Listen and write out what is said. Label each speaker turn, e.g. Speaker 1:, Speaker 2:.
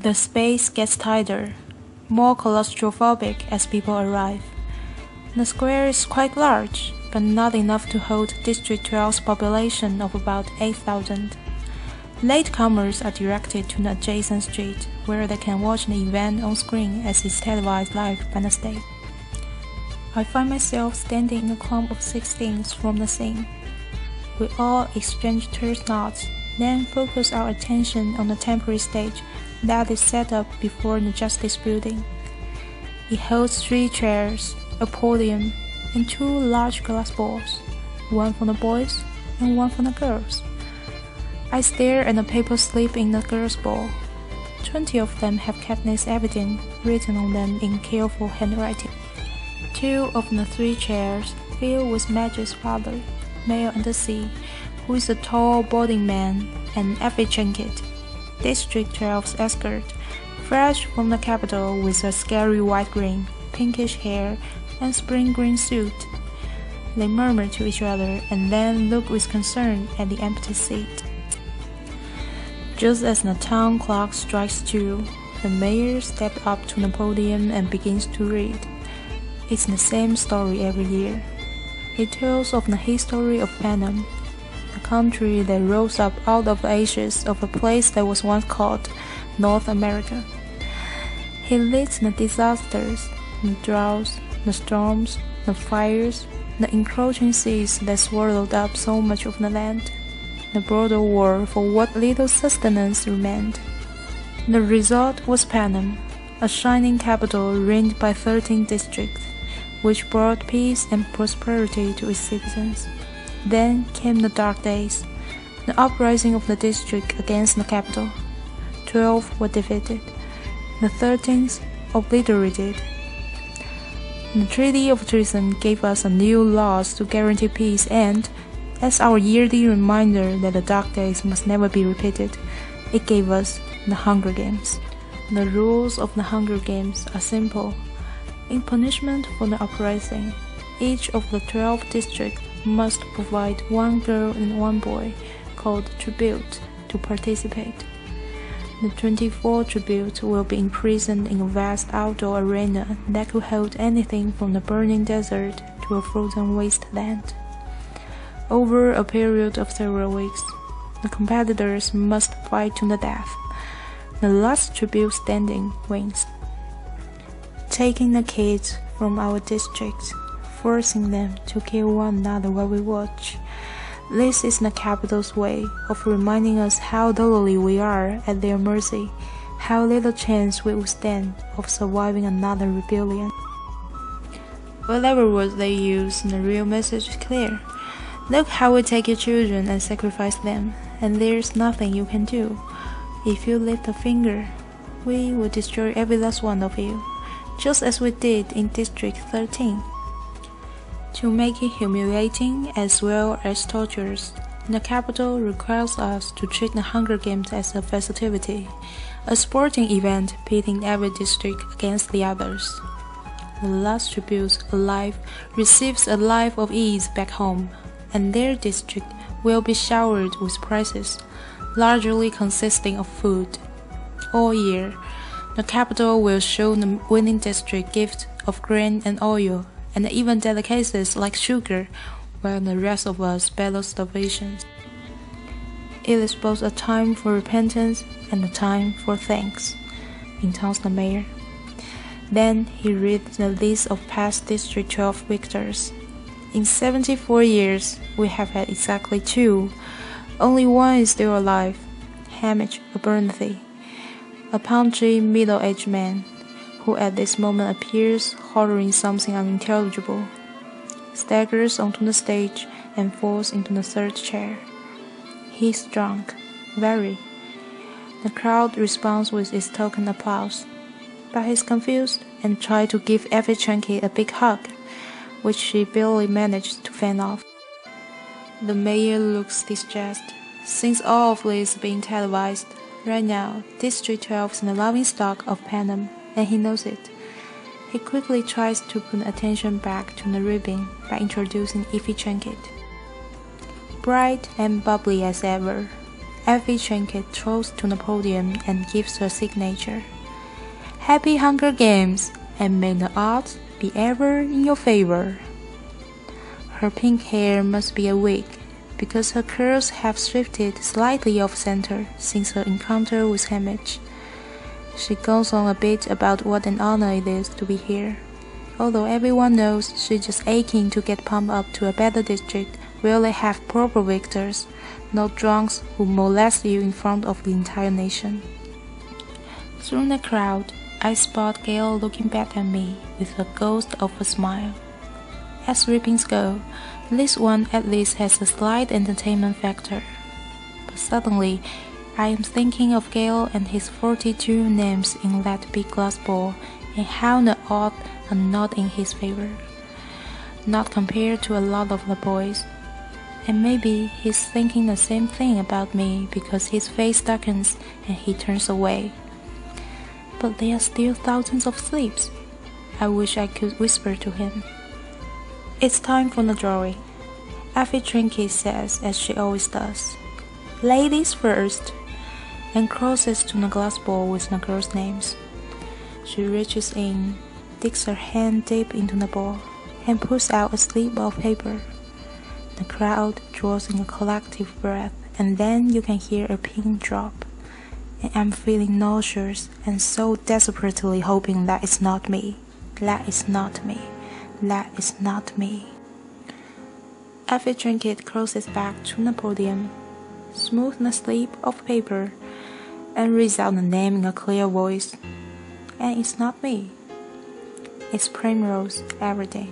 Speaker 1: The space gets tighter, more claustrophobic as people arrive. The square is quite large, but not enough to hold District 12's population of about 8,000. Latecomers are directed to an adjacent street where they can watch the event on screen as it's televised live by the state. I find myself standing in a clump of 16s from the scene. We all exchange terse nods, then focus our attention on the temporary stage that is set up before the Justice Building. It holds 3 chairs, a podium, and 2 large glass balls, one for the boys and one for the girls. I stare at the paper slip in the girls' ball. 20 of them have Katniss Everdeen written on them in careful handwriting. 2 of the 3 chairs fill with Magic's father, Mayor Undersea, who is a tall, balding man, and Effie Trinket, District 12's escort, fresh from the capital with a scary white-green, pinkish hair, and spring green suit. They murmur to each other and then look with concern at the empty seat. Just as the town clock strikes 2, the mayor steps up to the podium and begins to read. It's the same story every year. It tells of the history of Panem, a country that rose up out of the ashes of a place that was once called North America. He lists the disasters, the droughts, the storms, the fires, the encroaching seas that swallowed up so much of the land, the brutal war for what little sustenance remained. The result was Panem, a shining capital reigned by 13 districts, which brought peace and prosperity to its citizens. Then came the dark days, the uprising of the district against the capital. 12 were defeated, the 13th obliterated. The Treaty of Treason gave us a new laws to guarantee peace and, as our yearly reminder that the dark days must never be repeated, it gave us the Hunger Games. The rules of the Hunger Games are simple. In punishment for the uprising, each of the 12 districts must provide 1 girl and 1 boy, called tribute, to participate. The 24 tributes will be imprisoned in a vast outdoor arena that could hold anything from the burning desert to a frozen wasteland. Over a period of several weeks, the competitors must fight to the death. The last tribute standing wins. Taking the kids from our district, forcing them to kill one another while we watch. This is the capital's way of reminding us how lowly we are at their mercy, how little chance we will stand of surviving another rebellion. Whatever words they use, the real message is clear. Look how we take your children and sacrifice them, and there's nothing you can do. If you lift a finger, we will destroy every last one of you, just as we did in District 13. To make it humiliating as well as torturous, the capital requires us to treat the Hunger Games as a festivity, a sporting event pitting every district against the others. The last tribute alive receives a life of ease back home, and their district will be showered with prizes, largely consisting of food. All year, the capital will show the winning district gifts of grain and oil, and even delicacies like sugar, while the rest of us battle starvation. It is both a time for repentance and a time for thanks, intones the mayor. Then he reads the list of past District 12 victors. In 74 years, we have had exactly 2. Only one is still alive, Hamish Abernathy, a paunchy middle-aged man, who at this moment appears hollering something unintelligible, staggers onto the stage and falls into the 3rd chair. He's drunk, very. The crowd responds with its token applause, but he's confused and tries to give Effie Trinket a big hug, which she barely managed to fend off. The mayor looks distressed. Since all of this is being televised, right now, District 12 is in the laughingstock of Panem, and he knows it. He quickly tries to put attention back to the ribbon by introducing Effie Trinket. Bright and bubbly as ever, Effie Trinket throws to the podium and gives her signature. Happy Hunger Games, and may the odds be ever in your favor. Her pink hair must be a wig, because her curls have shifted slightly off-center since her encounter with Hamish. She goes on a bit about what an honor it is to be here, although everyone knows she's just aching to get pumped up to a better district where they have proper victors, not drunks who molest you in front of the entire nation. Through the crowd, I spot Gale looking back at me with a ghost of a smile. As rippings go, this one at least has a slight entertainment factor. But suddenly, I am thinking of Gale and his 42 names in that big glass ball, and how the odds are not in his favor. Not compared to a lot of the boys. And maybe he's thinking the same thing about me because his face darkens and he turns away. But there are still thousands of sleeps. I wish I could whisper to him. It's time for the drawing, Effie Trinket says as she always does. Ladies first, and crosses to the glass ball with the girls' names. She reaches in, digs her hand deep into the ball, and pulls out a slip of paper. The crowd draws in a collective breath, and then you can hear a pin drop. And I'm feeling nauseous and so desperately hoping that it's not me. That is not me. That is not me. Effie Trinket crosses back to the podium, smooths the slip of paper, and reads out the name in a clear voice. And it's not me. It's Primrose Everyday.